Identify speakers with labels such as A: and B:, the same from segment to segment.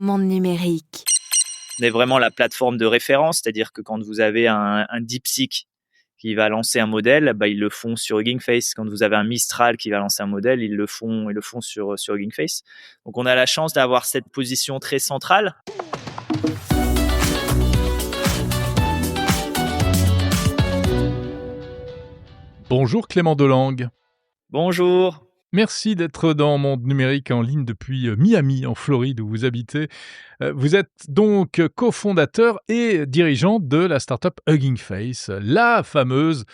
A: Monde numérique.
B: On est vraiment la plateforme de référence, c'est-à-dire que quand vous avez un DeepSeek qui va lancer un modèle, ils le font sur Hugging Face. Quand vous avez un Mistral qui va lancer un modèle, ils le font sur Hugging Face. Donc on a la chance d'avoir cette position très centrale.
C: Bonjour Clément Delangue.
B: Bonjour.
C: Merci d'être dans Monde numérique en ligne depuis Miami, en Floride, où vous habitez. Vous êtes donc cofondateur et dirigeant de la startup Hugging Face, la fameuse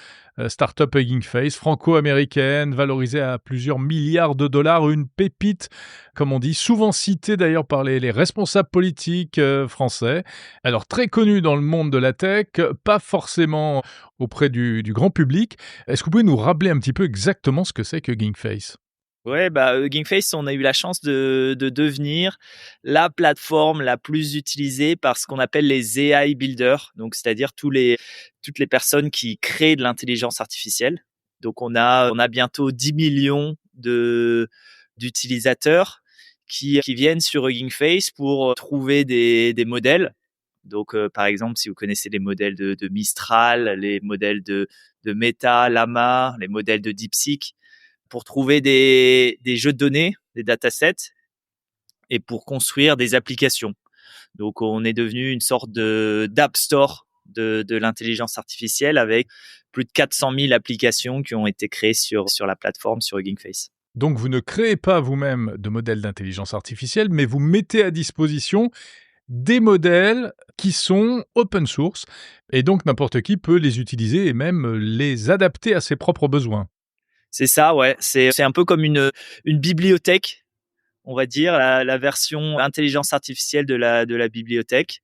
C: startup Hugging Face, franco-américaine, valorisée à plusieurs milliards de dollars, une pépite, comme on dit, souvent citée d'ailleurs par les responsables politiques français. Alors très connue dans le monde de la tech, pas forcément auprès du grand public. Est-ce que vous pouvez nous rappeler un petit peu exactement ce que c'est que Hugging Face ?
B: Ouais, Hugging Face, on a eu la chance de devenir la plateforme la plus utilisée par ce qu'on appelle les AI builders, donc c'est-à-dire toutes les personnes qui créent de l'intelligence artificielle. Donc on a bientôt 10 millions d'utilisateurs qui viennent sur Hugging Face pour trouver des modèles. Donc par exemple, si vous connaissez les modèles de Mistral, les modèles de Meta, Llama, les modèles de DeepSeek, pour trouver des jeux de données, des datasets, et pour construire des applications. Donc, on est devenu une sorte d'app store de l'intelligence artificielle avec plus de 400 000 applications qui ont été créées sur la plateforme, sur Hugging Face.
C: Donc, vous ne créez pas vous-même de modèles d'intelligence artificielle, mais vous mettez à disposition des modèles qui sont open source, et donc n'importe qui peut les utiliser et même les adapter à ses propres besoins.
B: C'est ça, ouais. C'est un peu comme une bibliothèque, on va dire, la version intelligence artificielle de la bibliothèque,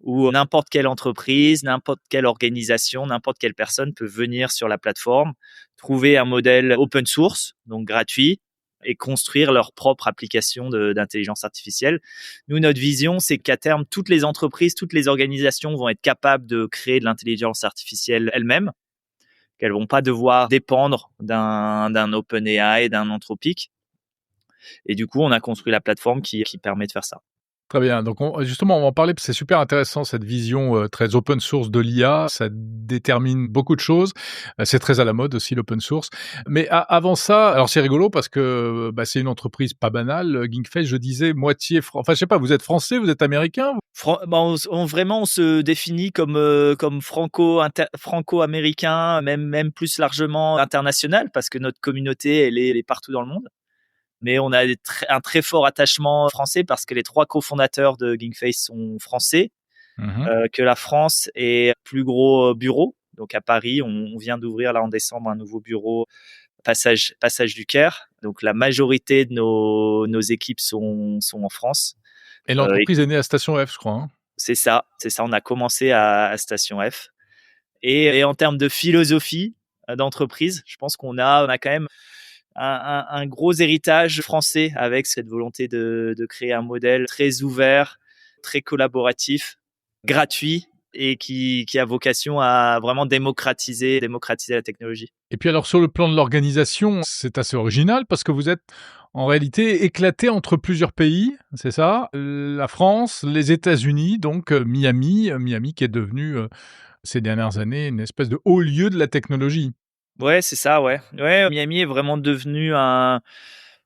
B: où n'importe quelle entreprise, n'importe quelle organisation, n'importe quelle personne peut venir sur la plateforme, trouver un modèle open source, donc gratuit, et construire leur propre application d'intelligence artificielle. Nous, notre vision, c'est qu'à terme, toutes les entreprises, toutes les organisations vont être capables de créer de l'intelligence artificielle elles-mêmes, qu'elles vont pas devoir dépendre d'un OpenAI, d'un Anthropic. Et du coup, on a construit la plateforme qui permet de faire ça.
C: Très bien. Donc, justement, on va en parler parce que c'est super intéressant, cette vision très open source de l'IA. Ça détermine beaucoup de choses. C'est très à la mode aussi, l'open source. Mais avant ça, alors c'est rigolo parce que c'est une entreprise pas banale. Hugging Face, je disais, moitié... Enfin, je sais pas, vous êtes français, vous êtes américain ?
B: On se définit comme franco-américain, même plus largement international, parce que notre communauté, elle est partout dans le monde. Mais on a un très fort attachement français parce que les 3 cofondateurs de Hugging Face sont français, que la France est plus gros bureau. Donc à Paris, on vient d'ouvrir là en décembre un nouveau bureau, passage du Caire. Donc la majorité de nos équipes sont en France.
C: Et l'entreprise est née à Station F, je crois. Hein.
B: C'est ça. On a commencé à Station F. Et en termes de philosophie d'entreprise, je pense qu'on a quand même un gros héritage français avec cette volonté de créer un modèle très ouvert, très collaboratif, gratuit et qui a vocation à vraiment démocratiser la technologie.
C: Et puis alors sur le plan de l'organisation, c'est assez original parce que vous êtes en réalité éclaté entre plusieurs pays, c'est ça ? La France, les États-Unis, donc Miami qui est devenu ces dernières années une espèce de haut lieu de la technologie.
B: Ouais, c'est ça, ouais. Ouais, Miami est vraiment devenu on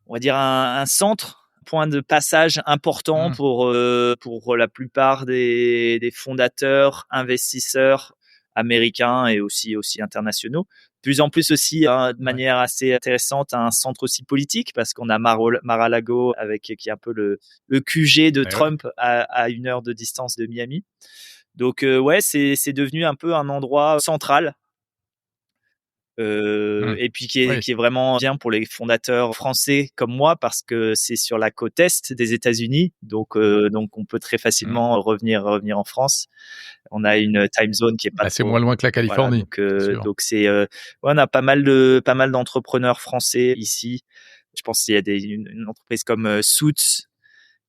B: va dire un centre, point de passage important pour la plupart des fondateurs, investisseurs américains et aussi internationaux. De plus en plus aussi, de manière assez intéressante, un centre aussi politique parce qu'on a Mar-a-Lago qui est un peu le QG de Trump à 1 heure de distance de Miami. Donc c'est devenu un peu un endroit central. Et puis qui est vraiment bien pour les fondateurs français comme moi parce que c'est sur la côte est des États-Unis, donc on peut très facilement revenir en France. On a une time zone qui est pas
C: c'est moins loin que la Californie.
B: Voilà, donc c'est on a pas mal d'entrepreneurs français ici. Je pense qu'il y a une entreprise comme Suits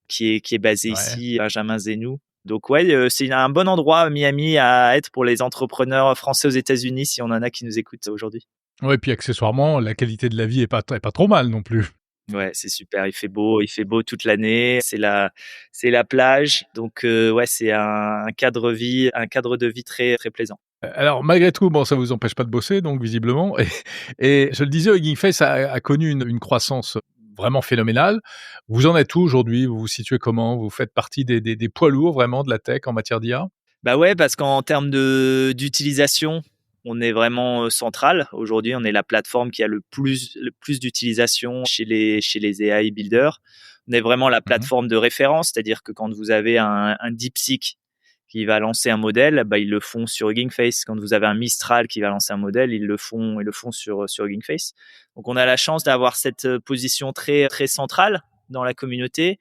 B: qui est basée ici, Benjamin Zenou. Donc c'est un bon endroit, Miami, à être pour les entrepreneurs français aux États-Unis, si on en a qui nous écoutent aujourd'hui.
C: Ouais, et puis accessoirement, la qualité de la vie est pas trop mal non plus.
B: Ouais, c'est super. Il fait beau toute l'année. C'est la plage. Donc, ouais, c'est un cadre de vie très, très plaisant.
C: Alors malgré tout, bon, ça vous empêche pas de bosser donc visiblement et je le disais, Hugging Face a connu une croissance vraiment phénoménale. Vous en êtes où aujourd'hui? Vous vous situez comment? Vous faites partie des poids lourds vraiment de la tech en matière d'IA?
B: Bah ouais, parce qu'en termes d'utilisation, on est vraiment central. Aujourd'hui, on est la plateforme qui a le plus d'utilisation chez les AI builders. On est vraiment la
C: Mmh.
B: plateforme de référence, c'est-à-dire que quand vous avez un DeepSeek qui va lancer un modèle, bah, ils le font sur Hugging Face. Quand vous avez un Mistral qui va lancer un modèle, ils le font sur Hugging Face. Donc, on a la chance d'avoir cette position très, très centrale dans la communauté,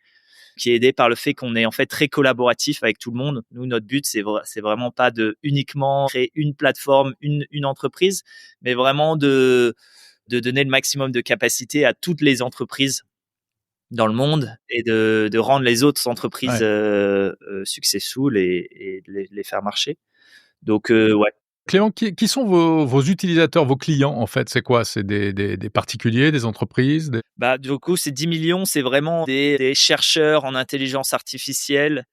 B: qui est aidé par le fait qu'on est en fait très collaboratif avec tout le monde. Nous, notre but, c'est vraiment pas de uniquement créer une plateforme, une entreprise, mais vraiment de donner le maximum de capacité à toutes les entreprises dans le monde et de rendre les autres entreprises
C: Ouais.
B: successful et de les faire marcher. Donc, ouais.
C: Clément, qui sont vos utilisateurs, vos clients en fait? C'est quoi? C'est des particuliers, des entreprises, des
B: Bah, du coup, ces 10 millions, c'est vraiment des chercheurs en intelligence artificielle,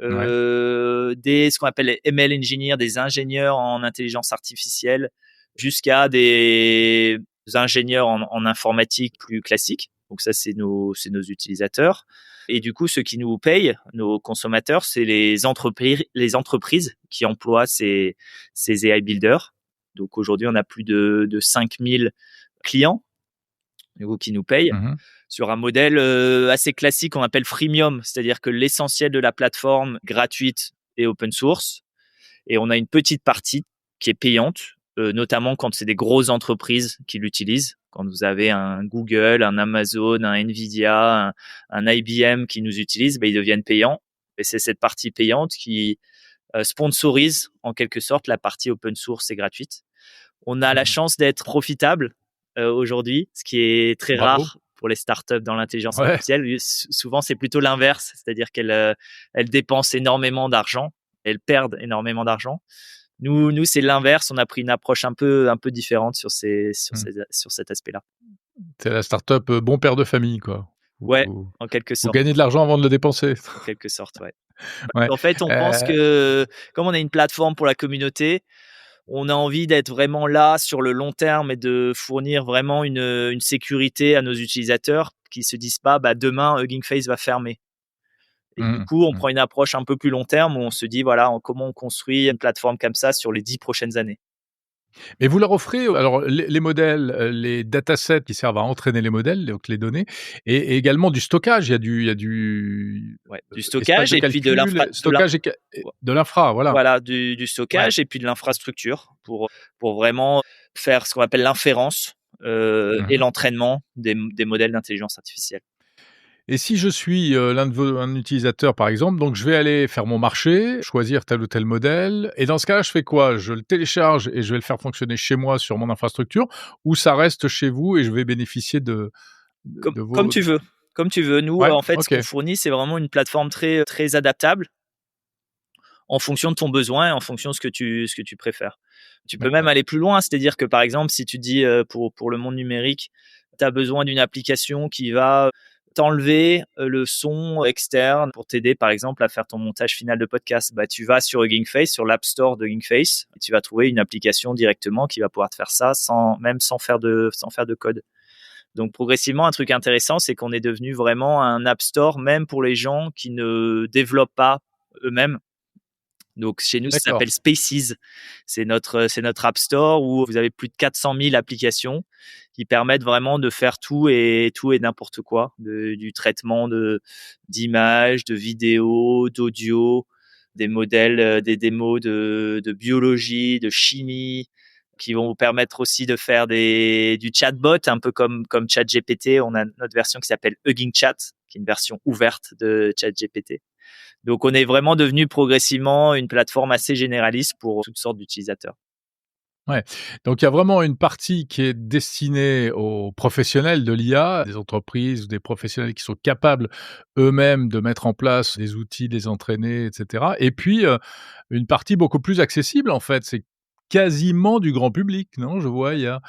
C: ouais.
B: ce qu'on appelle les ML engineers, des ingénieurs en intelligence artificielle, jusqu'à des ingénieurs en informatique plus classiques. Donc ça, c'est nos utilisateurs. Et du coup, ceux qui nous payent, nos consommateurs, c'est les entreprises qui emploient ces AI builders. Donc aujourd'hui, on a plus de 5000 clients du coup, qui nous payent
C: Mmh.
B: sur un modèle assez classique qu'on appelle freemium, c'est-à-dire que l'essentiel de la plateforme gratuite est open source et on a une petite partie qui est payante, notamment quand c'est des grosses entreprises qui l'utilisent. Quand vous avez un Google, un Amazon, un Nvidia, un IBM qui nous utilisent, ben, ils deviennent payants. Et c'est cette partie payante qui sponsorise en quelque sorte la partie open source et gratuite. On a la
C: Mmh.
B: chance d'être profitable aujourd'hui, ce qui est très
C: Bravo.
B: rare pour les startups dans l'intelligence
C: Ouais.
B: artificielle. Souvent, c'est plutôt l'inverse, c'est-à-dire qu'elles dépensent énormément d'argent, elles perdent énormément d'argent. Nous, c'est l'inverse. On a pris une approche un peu différente
C: Mmh.
B: sur cet aspect-là.
C: C'est la start-up, bon père de famille quoi.
B: Ouais,
C: Vous
B: en quelque
C: vous
B: sorte,
C: gagnez de l'argent avant de le dépenser.
B: en quelque sorte, ouais.
C: Ouais,
B: En fait, on pense
C: heu,
B: que comme on est une plateforme pour la communauté, on a envie d'être vraiment là sur le long terme et de fournir vraiment une sécurité à nos utilisateurs qui se disent pas, bah, demain, Hugging Face va fermer. Et du
C: mmh
B: coup, on
C: mh.
B: prend une approche un peu plus long terme où on se dit, voilà, comment on construit une plateforme comme ça sur les 10 prochaines années.
C: Et vous leur offrez, alors les modèles, les datasets qui servent à entraîner les modèles, donc les données et également du stockage. Il y a du,
B: Ouais, du
C: espace
B: stockage
C: de
B: et puis
C: calcul, stockage et de l'infra, voilà.
B: voilà, du
C: Ouais.
B: stockage et puis de l'infrastructure pour vraiment faire ce qu'on appelle l'inférence et
C: Mmh.
B: l'entraînement des modèles d'intelligence artificielle.
C: Et si je suis, un utilisateur, par exemple, donc je vais aller faire mon marché, choisir tel ou tel modèle et dans ce cas-là, je fais quoi? Je le télécharge et je vais le faire fonctionner chez moi sur mon infrastructure ou ça reste chez vous et je vais bénéficier de
B: Comme
C: vos
B: tu veux, comme tu veux. Nous,
C: ouais,
B: en fait, ce
C: OK,
B: qu'on fournit, c'est vraiment une plateforme très, très adaptable en fonction de ton besoin et en fonction de ce que tu préfères. Tu peux même
C: d'accord.
B: aller plus loin, c'est-à-dire que, par exemple, si tu dis, pour le monde numérique, tu as besoin d'une application qui va t'enlever, le son externe pour t'aider, par exemple, à faire ton montage final de podcast. Bah, tu vas sur Hugging Face, sur l'App Store de Hugging Face et tu vas trouver une application directement qui va pouvoir te faire ça sans faire de code. Donc progressivement, un truc intéressant, c'est qu'on est devenu vraiment un App Store, même pour les gens qui ne développent pas eux-mêmes. Donc chez nous, ça
C: D'accord.
B: s'appelle Spaces. C'est notre App Store où vous avez plus de 400 000 applications qui permettent vraiment de faire tout et n'importe quoi, du traitement d'images, de vidéos, d'audio, des modèles, des démos de biologie, de chimie, qui vont vous permettre aussi de faire du chatbot, un peu comme ChatGPT. On a notre version qui s'appelle Hugging Chat, qui est une version ouverte de ChatGPT. Donc, on est vraiment devenu progressivement une plateforme assez généraliste pour toutes sortes d'utilisateurs.
C: Ouais, donc il y a vraiment une partie qui est destinée aux professionnels de l'IA, des entreprises ou des professionnels qui sont capables eux-mêmes de mettre en place des outils, les entraîner et cetera et puis, une partie beaucoup plus accessible en fait, c'est quasiment du grand public, non? Je vois, il y a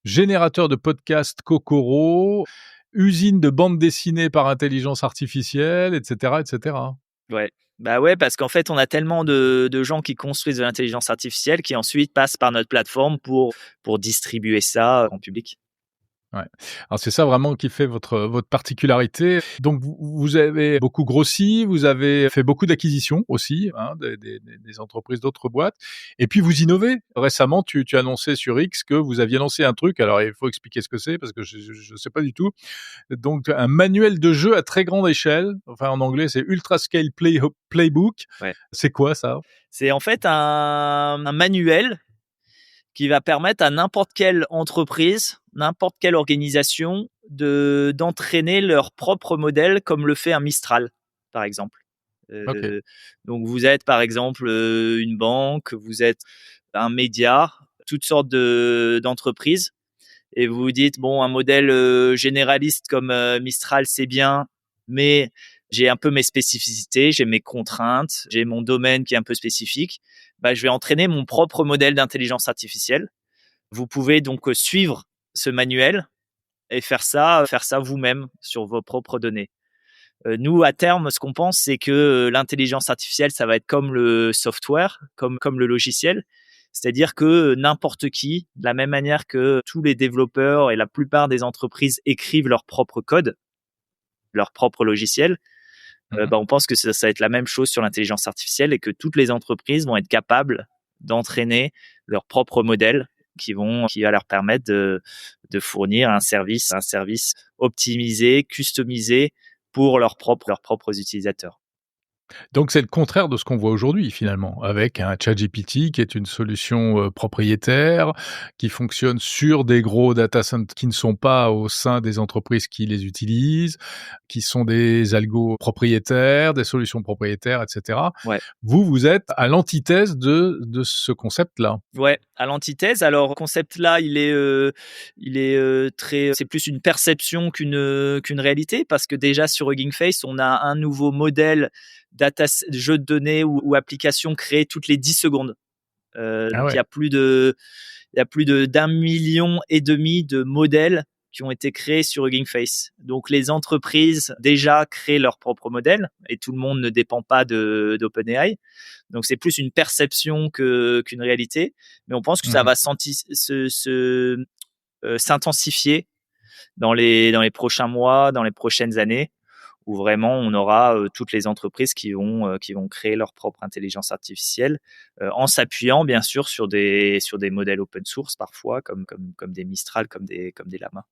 C: générateur de podcast Kokoro, usine de bande dessinée par intelligence artificielle, et cetera, et cetera.
B: Ouais. Bah ouais, parce qu'en fait, on a tellement de gens qui construisent de l'intelligence artificielle qui ensuite passent par notre plateforme pour distribuer ça en public.
C: Ouais. Alors c'est ça vraiment qui fait votre particularité. Donc vous avez beaucoup grossi, vous avez fait beaucoup d'acquisitions aussi, hein, des entreprises d'autres boîtes et puis vous innovez. Récemment, tu as annoncé sur X que vous aviez lancé un truc, alors il faut expliquer ce que c'est parce que je sais pas du tout. Donc un manuel de jeu à très grande échelle, enfin en anglais c'est Ultra Scale Playbook.
B: Ouais.
C: C'est quoi ça?
B: C'est en fait un manuel qui va permettre à n'importe quelle entreprise, n'importe quelle organisation d'entraîner leur propre modèle comme le fait un Mistral, par exemple.
C: OK.
B: Donc vous êtes par exemple une banque, vous êtes un média, toutes sortes d'entreprises et vous vous dites bon un modèle généraliste comme Mistral c'est bien, mais j'ai un peu mes spécificités, j'ai mes contraintes, j'ai mon domaine qui est un peu spécifique. Bah, je vais entraîner mon propre modèle d'intelligence artificielle. Vous pouvez donc suivre ce manuel et faire ça vous-même sur vos propres données. Nous, à terme, ce qu'on pense, c'est que l'intelligence artificielle, ça va être comme le software, comme le logiciel. C'est-à-dire que n'importe qui, de la même manière que tous les développeurs et la plupart des entreprises écrivent leur propre code, leur propre logiciel,
C: Mmh.
B: bah, on pense que ça va être la même chose sur l'intelligence artificielle et que toutes les entreprises vont être capables d'entraîner leur propre modèle qui va leur permettre de fournir un service optimisé, customisé pour leurs propres utilisateurs.
C: Donc c'est le contraire de ce qu'on voit aujourd'hui finalement, avec un ChatGPT qui est une solution, propriétaire, qui fonctionne sur des gros data centers qui ne sont pas au sein des entreprises qui les utilisent, qui sont des algos propriétaires, des solutions propriétaires et cetera.
B: Ouais.
C: Vous, vous êtes à l'antithèse de ce concept-là?
B: Ouais, à l'antithèse. Alors, concept là, il est très. C'est plus une perception qu'une réalité, parce que déjà sur Hugging Face, on a un nouveau modèle jeu de données ou application créé toutes les 10 secondes.
C: Ah
B: Donc
C: ouais.
B: il y a plus de d'1,5 million de modèles qui ont été créés sur Hugging Face. Donc les entreprises déjà créent leur propre modèle et tout le monde ne dépend pas d'OpenAI. Donc c'est plus une perception qu'une réalité, mais on pense que ça
C: Mmh.
B: va s'intensifier dans les prochains mois, dans les prochaines années, où vraiment on aura toutes les entreprises qui vont créer leur propre intelligence artificielle en s'appuyant bien sûr sur des modèles open source parfois comme des Mistral, comme des Llama.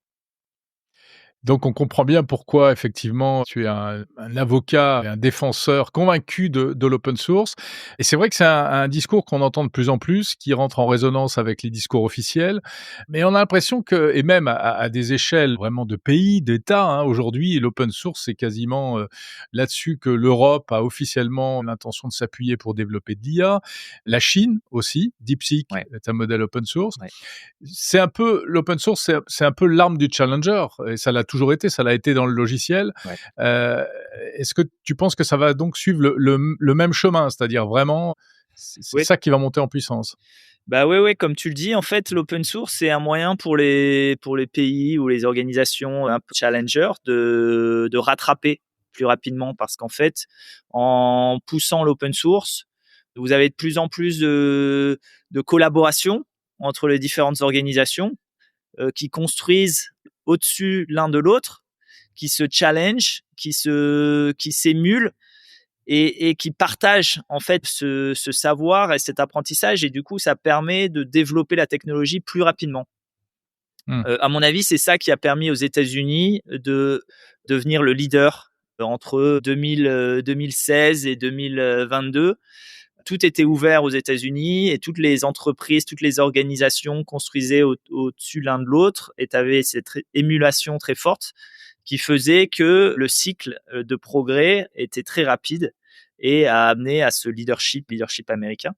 C: Donc on comprend bien pourquoi effectivement tu es un avocat et un défenseur convaincu de l'open source. Et c'est vrai que c'est un discours qu'on entend de plus en plus, qui rentre en résonance avec les discours officiels. Mais on a l'impression que, et même à des échelles vraiment de pays, d'États, hein, aujourd'hui, l'open source, c'est quasiment là-dessus que l'Europe a officiellement l'intention de s'appuyer pour développer de l'IA. La Chine aussi, DeepSeek
B: Ouais,
C: est un modèle open source.
B: ouais.
C: C'est un peu l'open source, c'est un peu l'arme du challenger et ça l'a toujours été, ça l'a été dans le logiciel.
B: Ouais.
C: Heu, Est-ce que tu penses que ça va donc suivre le même chemin? C'est-à-dire vraiment, c'est
B: Oui.
C: ça qui va monter en puissance?
B: Bah ouais, ouais, comme tu le dis, en fait, l'open source, c'est un moyen pour les pays ou les organisations un peu challenger de rattraper plus rapidement parce qu'en fait, en poussant l'open source, vous avez de plus en plus de collaboration entre les différentes organisations qui construisent au-dessus l'un de l'autre, qui se challenge, qui s'émulent et qui partagent en fait ce savoir et cet apprentissage et du coup ça permet de développer la technologie plus rapidement.
C: Mmh.
B: À mon avis, c'est ça qui a permis aux États-Unis de devenir le leader entre 2016 et 2022. Tout était ouvert aux États-Unis et toutes les entreprises, toutes les organisations construisaient au-dessus l'un de l'autre et tu avais cette émulation très forte qui faisait que le cycle de progrès était très rapide et a amené à ce leadership américain.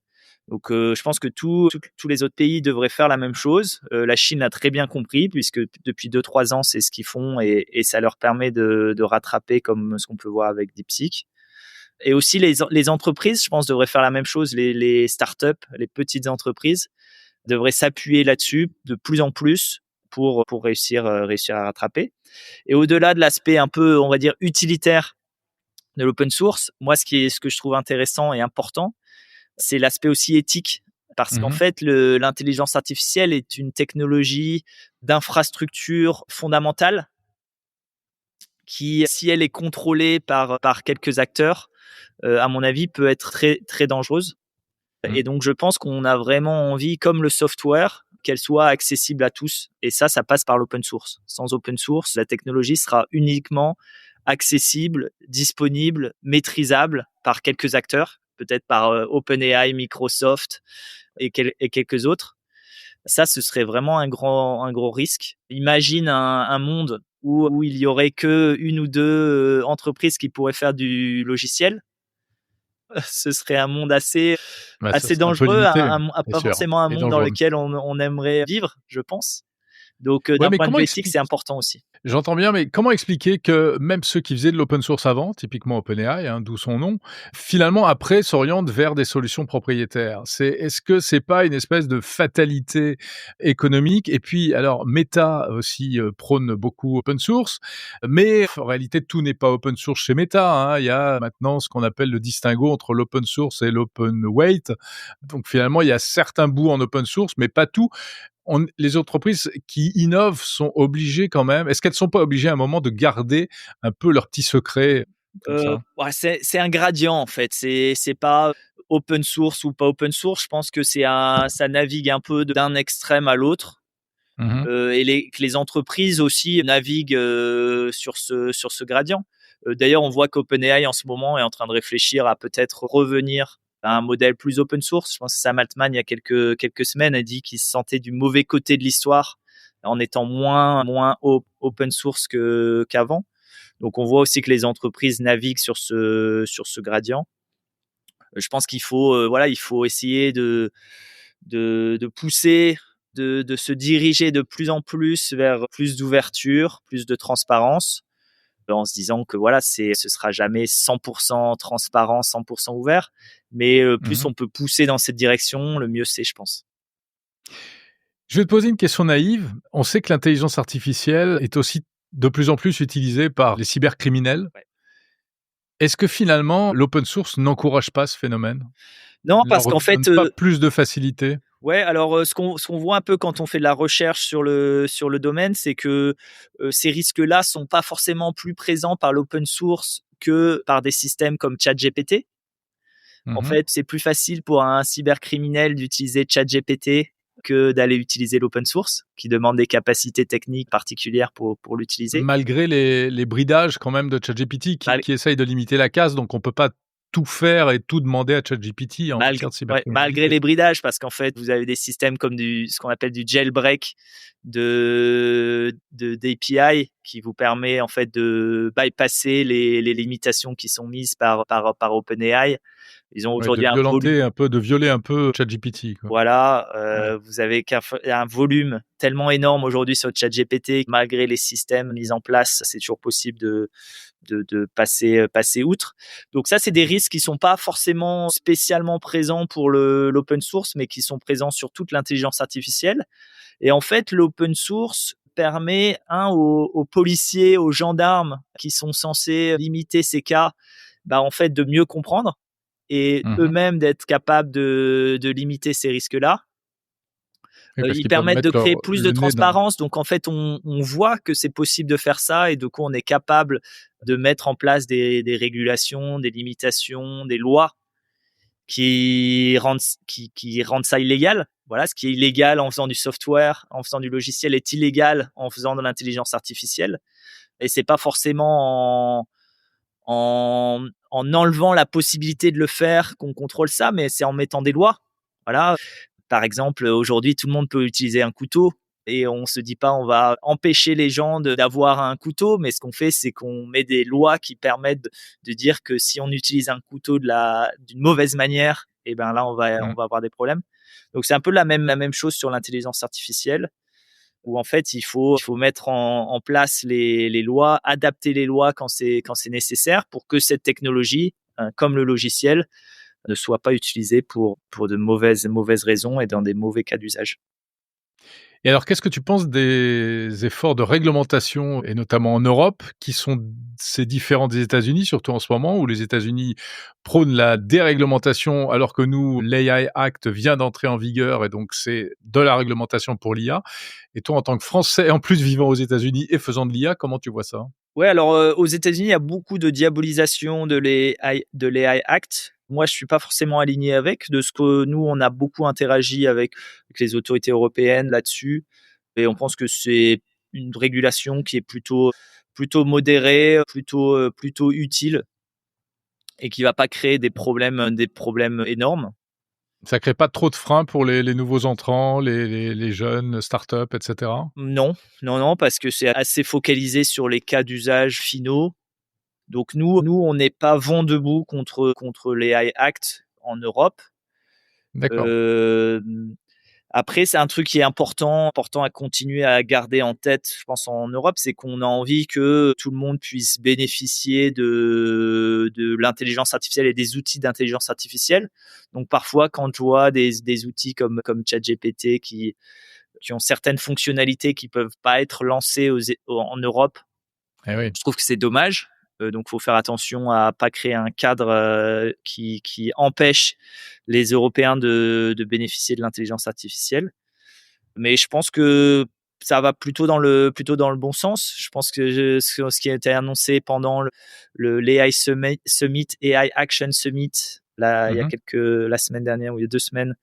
B: Donc, je pense que tous les autres pays devraient faire la même chose. La Chine l'a très bien compris puisque depuis 2-3 ans, c'est ce qu'ils font et ça leur permet de rattraper comme ce qu'on peut voir avec DeepSeek. Et aussi les entreprises, je pense, devraient faire la même chose. Les startups, les petites entreprises devraient s'appuyer là-dessus de plus en plus pour réussir à rattraper. Et au-delà de l'aspect un peu, on va dire, utilitaire de l'open source, moi, ce que je trouve intéressant et important, c'est l'aspect aussi éthique. Parce qu'en
C: Mmh.
B: fait, l'intelligence artificielle est une technologie d'infrastructure fondamentale qui, si elle est contrôlée par quelques acteurs, à mon avis, peut être très, très dangereuse.
C: Mmh.
B: Et donc, je pense qu'on a vraiment envie, comme le software, qu'elle soit accessible à tous. Et ça passe par l'open source. Sans open source, la technologie sera uniquement accessible, disponible, maîtrisable par quelques acteurs, peut-être par OpenAI, Microsoft et quelques autres. Ça, ce serait vraiment un gros risque. Imagine un monde où il y aurait que une ou deux entreprises qui pourraient faire du logiciel. Ce serait un monde
C: Bah, ça
B: assez
C: serait un peu
B: dangereux,
C: limité, c'est
B: pas
C: sûr,
B: forcément un
C: et
B: monde dans
C: dangereux.
B: lequel on aimerait vivre, je pense. Donc,
C: Ouais,
B: d'un
C: mais
B: point de
C: comment
B: vue éthique, c'est
C: expliquer?
B: important aussi.
C: J'entends bien, mais comment expliquer que même ceux qui faisaient de l'open source avant, typiquement OpenAI, d'où son nom, finalement après s'orientent vers des solutions propriétaires? Est-ce que c'est pas une espèce de fatalité économique? Et puis alors Meta aussi, prône beaucoup open source, mais en réalité tout n'est pas open source chez Meta, Il y a maintenant ce qu'on appelle le distinguo entre l'open source et l'open weight. Donc finalement, il y a certains bouts en open source, mais pas tout. Les entreprises qui innovent sont obligées quand même, est-ce qu'elles sont pas obligées à un moment de garder un peu leurs petits secrets comme ça?
B: Ouais, c'est un gradient, en fait. C'est pas open source ou pas open source. Je pense que ça navigue un peu d'un extrême à l'autre.
C: Mmh.
B: Que les entreprises aussi naviguent sur ce gradient. D'ailleurs, on voit qu'OpenAI en ce moment est en train de réfléchir à peut-être revenir à un modèle plus open source. Je pense que Sam Altman, il y a quelques semaines, a dit qu'il se sentait du mauvais côté de l'histoire en étant moins open source qu'avant. Donc, on voit aussi que les entreprises naviguent sur ce gradient. Je pense qu'il faut, voilà, il faut essayer de pousser, de se diriger de plus en plus vers plus d'ouverture, plus de transparence, en se disant que voilà, ce sera jamais 100% transparent, 100% ouvert, mais plus
C: Mmh.
B: on peut pousser dans cette direction, le mieux c'est, je pense.
C: Je vais te poser une question naïve. On sait que l'intelligence artificielle est aussi de plus en plus utilisée par les cybercriminels.
B: Ouais.
C: Est-ce que finalement l'open source n'encourage pas ce phénomène?
B: Non,
C: Ne
B: parce
C: leur
B: qu'en
C: donne
B: fait,
C: pas plus de facilité?
B: ouais, alors, ce qu'on voit un peu quand on fait de la recherche sur le domaine, c'est que, ces risques-là sont pas forcément plus présents par l'open source que par des systèmes comme ChatGPT. En
C: Mmh.
B: fait, c'est plus facile pour un cybercriminel d'utiliser ChatGPT que d'aller utiliser l'open source, qui demande des capacités techniques particulières pour l'utiliser.
C: Malgré les bridages quand même de ChatGPT
B: Mal
C: qui essayent de limiter la casse, donc on peut pas tout faire et tout de ChatGPT en matière de
B: malgré
C: cybercriminalité.
B: les bridages, parce qu'en fait, vous avez des systèmes comme ce qu'on appelle du jailbreak d'API qui vous permet en fait de bypasser les limitations qui sont mises par OpenAI. Ils ont
C: Ouais,
B: aujourd'hui un volume.
C: de violer un peu ChatGPT, quoi.
B: Voilà,
C: Ouais.
B: vous avez un volume tellement énorme aujourd'hui sur ChatGPT, malgré les systèmes mis en place, c'est toujours possible de passer outre. Donc ça, c'est des risques qui sont pas forcément spécialement présents pour l'open source, mais qui sont présents sur toute l'intelligence artificielle. Et en fait, l'open source permet, aux policiers, aux gendarmes qui sont censés limiter ces cas, bah, en fait, de mieux comprendre et
C: Mmh.
B: eux-mêmes d'être capables de limiter ces risques-là.
C: Oui, parce
B: Ils
C: qu'ils peuvent
B: permettent de
C: mettre
B: créer plus de
C: le nez dans.
B: transparence. Donc en fait, on voit que c'est possible de faire ça et du coup, on est capable de mettre en place des régulations, des limitations, des lois qui rendent ça illégal. Voilà, ce qui est illégal en faisant du software, en faisant du logiciel est illégal en faisant de l'intelligence artificielle. Et c'est pas forcément en enlevant la possibilité de le faire qu'on contrôle ça, mais c'est en mettant des lois. Voilà. Par exemple, aujourd'hui, tout le monde peut utiliser un couteau et on se dit pas on va empêcher les gens d'avoir un couteau, mais ce qu'on fait, c'est qu'on met des lois qui permettent de dire que si on utilise un couteau d'une mauvaise manière, et ben là, on
C: Mmh.
B: va avoir des problèmes. Donc c'est un peu la même chose sur l'intelligence artificielle où en fait il faut mettre en place les lois, adapter les lois quand c'est nécessaire pour que cette technologie, comme le logiciel, ne soit pas utilisée pour de mauvaises raisons et dans des mauvais cas d'usage.
C: Et alors, qu'est-ce que tu penses des efforts de réglementation, et notamment en Europe, qui sont c'est différent des États-Unis, surtout en ce moment, où les États-Unis prônent la déréglementation, alors que nous, l'AI Act vient d'entrer en vigueur, et donc c'est de la réglementation pour l'IA. Et toi, en tant que Français, en plus vivant aux États-Unis et faisant de l'IA, comment tu vois ça?
B: Ouais, alors, aux États-Unis, il y a beaucoup de diabolisation de l'AI Act. Moi, je suis pas forcément aligné avec. De ce que nous, on a beaucoup interagi avec les autorités européennes là-dessus et on pense que c'est une régulation qui est plutôt modérée, plutôt utile et qui va pas créer des problèmes énormes.
C: Ça crée pas trop de freins pour les nouveaux entrants, les jeunes startups, et cetera?
B: Non, non, non, parce que c'est assez focalisé sur les cas d'usage finaux. Donc nous, on n'est pas vent debout contre les AI Act en Europe.
C: D'accord.
B: Hem, Après, c'est un truc qui est important à continuer à garder en tête, je pense, en Europe, c'est qu'on a envie que tout le monde puisse bénéficier de l'intelligence artificielle et des outils d'intelligence artificielle. Donc parfois, quand je vois des outils comme ChatGPT qui ont certaines fonctionnalités qui peuvent pas être lancées en Europe,
C: Eh oui.
B: je trouve que c'est dommage. Donc, faut faire attention à pas créer un cadre qui empêche les Européens de bénéficier de l'intelligence artificielle. Mais je pense que ça va plutôt dans le bon sens. Je pense que ce qui a été annoncé pendant l'AI Summit, AI Action Summit, là, il y a
C: Mmh.
B: la semaine dernière ou il y a 2 semaines,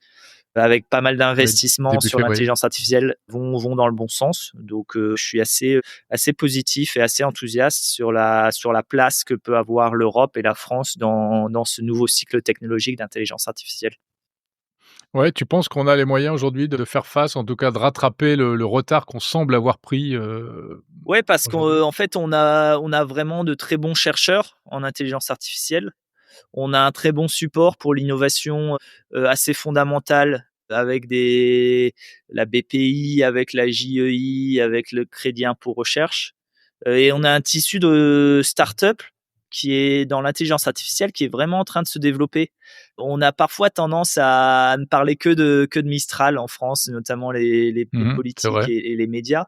B: avec pas mal
C: Oui,
B: d'investissements
C: début
B: sur
C: février.
B: l'intelligence artificielle vont dans le bon sens. Donc, je suis assez positif et assez enthousiaste sur la place que peut avoir l'Europe et la France dans ce nouveau cycle technologique d'intelligence artificielle.
C: Ouais, tu penses qu'on a les moyens aujourd'hui de faire face, en tout cas de rattraper le retard qu'on semble avoir pris,
B: Ouais, parce
C: aujourd'hui?
B: qu'en fait, on a vraiment de très bons chercheurs en intelligence artificielle. On a un très bon support pour l'innovation, assez fondamentale avec la BPI, avec la JEI, avec le crédit impôt recherche. Et on a un tissu de start-up qui est dans l'intelligence artificielle, qui est vraiment en train de se développer. On a parfois tendance à ne parler que de Mistral en France, notamment les
C: C'est
B: politiques
C: vrai.
B: et les médias,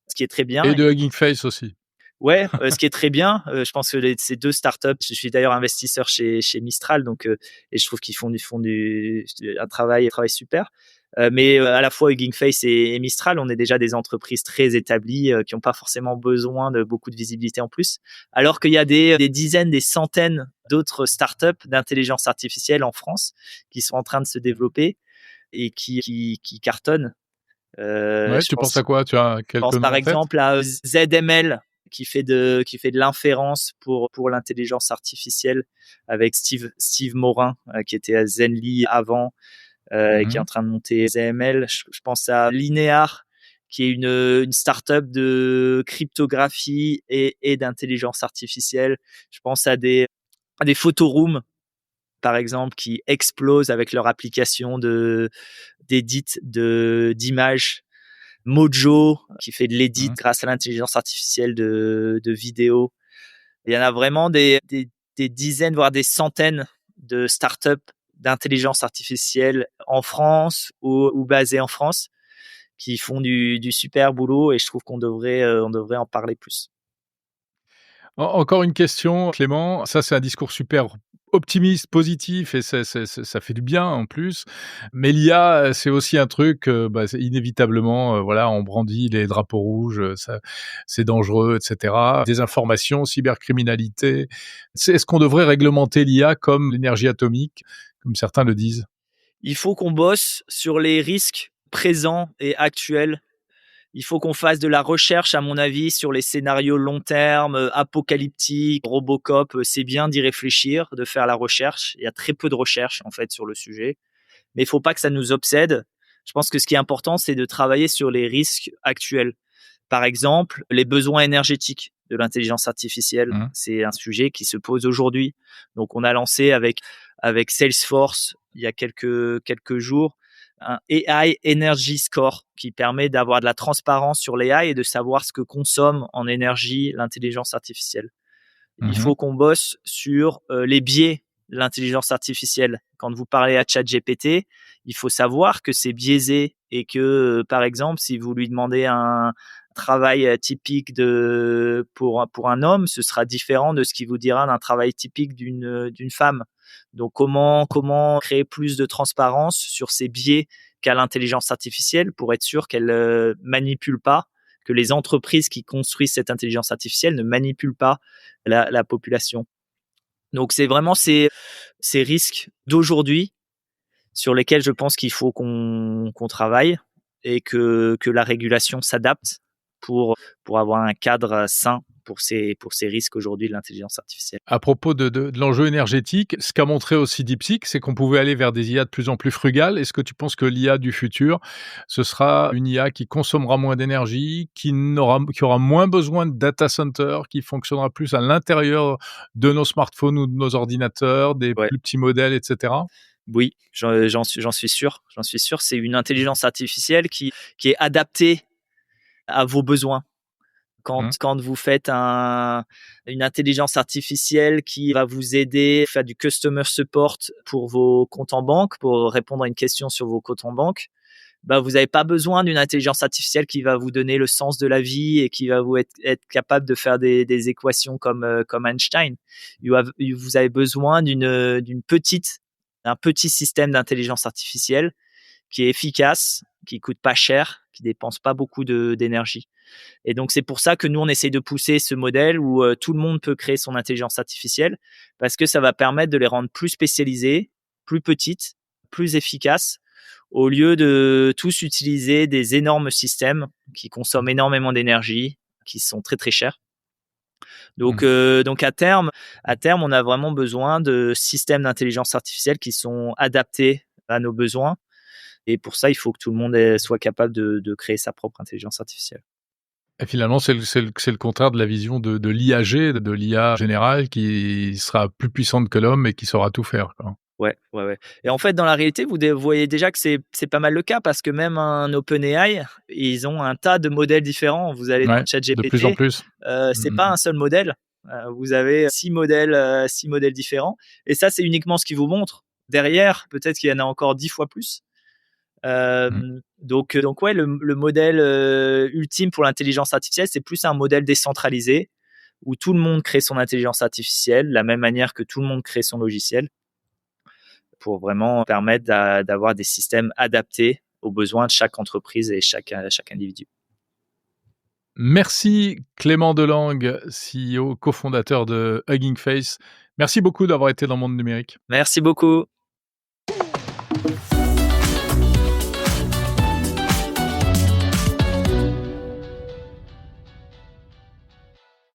B: ce qui est très bien.
C: Et de Hugging Face aussi.
B: Ouais, ce qui est très bien, je pense que ces 2 startups, je suis d'ailleurs investisseur chez Mistral, donc et je trouve qu'ils font un travail super. Mais à la fois Hugging Face et Mistral, on est déjà des entreprises très établies, qui ont pas forcément besoin de beaucoup de visibilité en plus. Alors qu'il y a des dizaines, des centaines d'autres startups d'intelligence artificielle en France qui sont en train de se développer et qui cartonnent.
C: Ouais,
B: Je
C: tu penses
B: pense
C: à quoi? Tu as
B: je
C: quelques
B: pense
C: noms
B: par
C: en tête?
B: exemple à ZML qui fait de l'inférence pour l'intelligence artificielle avec Steve Morin, qui était à Zenly avant, et qui est
C: Mmh.
B: en train de monter ZML. Je pense à Linear, qui est une startup de cryptographie et d'intelligence artificielle. Je pense à des photorooms, par exemple, qui explosent avec leur application d'édit d'images. Mojo, qui fait de l'édit
C: Mmh.
B: grâce à l'intelligence artificielle de vidéos. Il y en a vraiment des dizaines, voire des centaines de startups d'intelligence artificielle en France ou basées en France qui font du super boulot et je trouve qu'on devrait en parler plus.
C: Encore une question, Clément. Ça, c'est un discours super optimiste, positif, et ça fait du bien en plus. Mais l'IA, c'est aussi un truc, bah, c'est inévitablement, voilà, on brandit les drapeaux rouges, ça c'est dangereux, et cetera. Désinformation, cybercriminalité. Est-ce qu'on devrait réglementer l'IA comme l'énergie atomique, comme certains le disent?
B: Il faut qu'on bosse sur les risques présents et actuels. Il faut qu'on fasse de la recherche, à mon avis, sur les scénarios long terme, apocalyptiques, Robocop. C'est bien d'y réfléchir, de faire la recherche. Il y a très peu de recherche, en fait, sur le sujet. Mais il faut pas que ça nous obsède. Je pense que ce qui est important, c'est de travailler sur les risques actuels. Par exemple, les besoins énergétiques de l'intelligence artificielle.
C: Mmh.
B: C'est un sujet qui se pose aujourd'hui. Donc, on a lancé avec Salesforce, il y a quelques jours, un AI Energy Score qui permet d'avoir de la transparence sur l'AI et de savoir ce que consomme en énergie l'intelligence artificielle. Il
C: Mmh.
B: faut qu'on bosse sur les biais de l'intelligence artificielle. Quand vous parlez à ChatGPT, il faut savoir que c'est biaisé et que, par exemple, si vous lui demandez un travail typique pour un homme, ce sera différent de ce qu'il vous dira d'un travail typique d'une femme. Donc, comment créer plus de transparence sur ces biais qu'a l'intelligence artificielle pour être sûr qu'elle manipule pas, que les entreprises qui construisent cette intelligence artificielle ne manipulent pas la population. Donc, c'est vraiment ces risques d'aujourd'hui sur lesquels je pense qu'il faut qu'on travaille et que la régulation s'adapte pour avoir un cadre sain pour ces risques aujourd'hui de l'intelligence artificielle.
C: À propos de l'enjeu énergétique, ce qu'a montré aussi DeepSeek, c'est qu'on pouvait aller vers des IA de plus en plus frugales. Est-ce que tu penses que l'IA du futur, ce sera une IA qui consommera moins d'énergie, qui aura moins besoin de data center, qui fonctionnera plus à l'intérieur de nos smartphones ou de nos ordinateurs, des
B: Ouais.
C: plus petits modèles, etc.?
B: Oui, j'en suis sûr. J'en suis sûr. C'est une intelligence artificielle qui est adaptée à vos besoins. Quand vous faites une intelligence artificielle qui va vous aider à faire du customer support pour vos comptes en banque, pour répondre à une question sur vos comptes en banque, bah, vous n'avez pas besoin d'une intelligence artificielle qui va vous donner le sens de la vie et qui va vous être capable de faire des équations comme Einstein. Vous avez besoin d'un petit système d'intelligence artificielle qui est efficace, qui coûte pas cher, qui dépense pas beaucoup d'énergie. Et donc, c'est pour ça que nous, on essaye de pousser ce modèle où tout le monde peut créer son intelligence artificielle, parce que ça va permettre de les rendre plus spécialisées, plus petites, plus efficaces, au lieu de tous utiliser des énormes systèmes qui consomment énormément d'énergie, qui sont très, très chers. Donc à terme, on a vraiment besoin de systèmes d'intelligence artificielle qui sont adaptés à nos besoins. Et pour ça, il faut que tout le monde soit capable de créer sa propre intelligence artificielle.
C: Et finalement, c'est le contraire de la vision de l'IAG, de l'IA générale, qui sera plus puissante que l'homme et qui saura tout faire, quoi.
B: Ouais. Et en fait, dans la réalité, vous voyez déjà que c'est pas mal le cas, parce que même un OpenAI, ils ont un tas de modèles différents. Vous allez dans
C: Ouais, de plus en
B: ChatGPT,
C: plus.
B: c'est pas un seul modèle. Vous avez 6 modèles différents. Et ça, c'est uniquement ce qui vous montre. Derrière, peut-être qu'il y en a encore 10 fois plus. Donc ouais, le modèle ultime pour l'intelligence artificielle, c'est plus un modèle décentralisé où tout le monde crée son intelligence artificielle de la même manière que tout le monde crée son logiciel, pour vraiment permettre d'avoir des systèmes adaptés aux besoins de chaque entreprise et chaque individu.
C: Merci Clément Delangue, CEO, cofondateur de Hugging Face. Merci beaucoup d'avoir été dans Monde Numérique.
B: Merci beaucoup.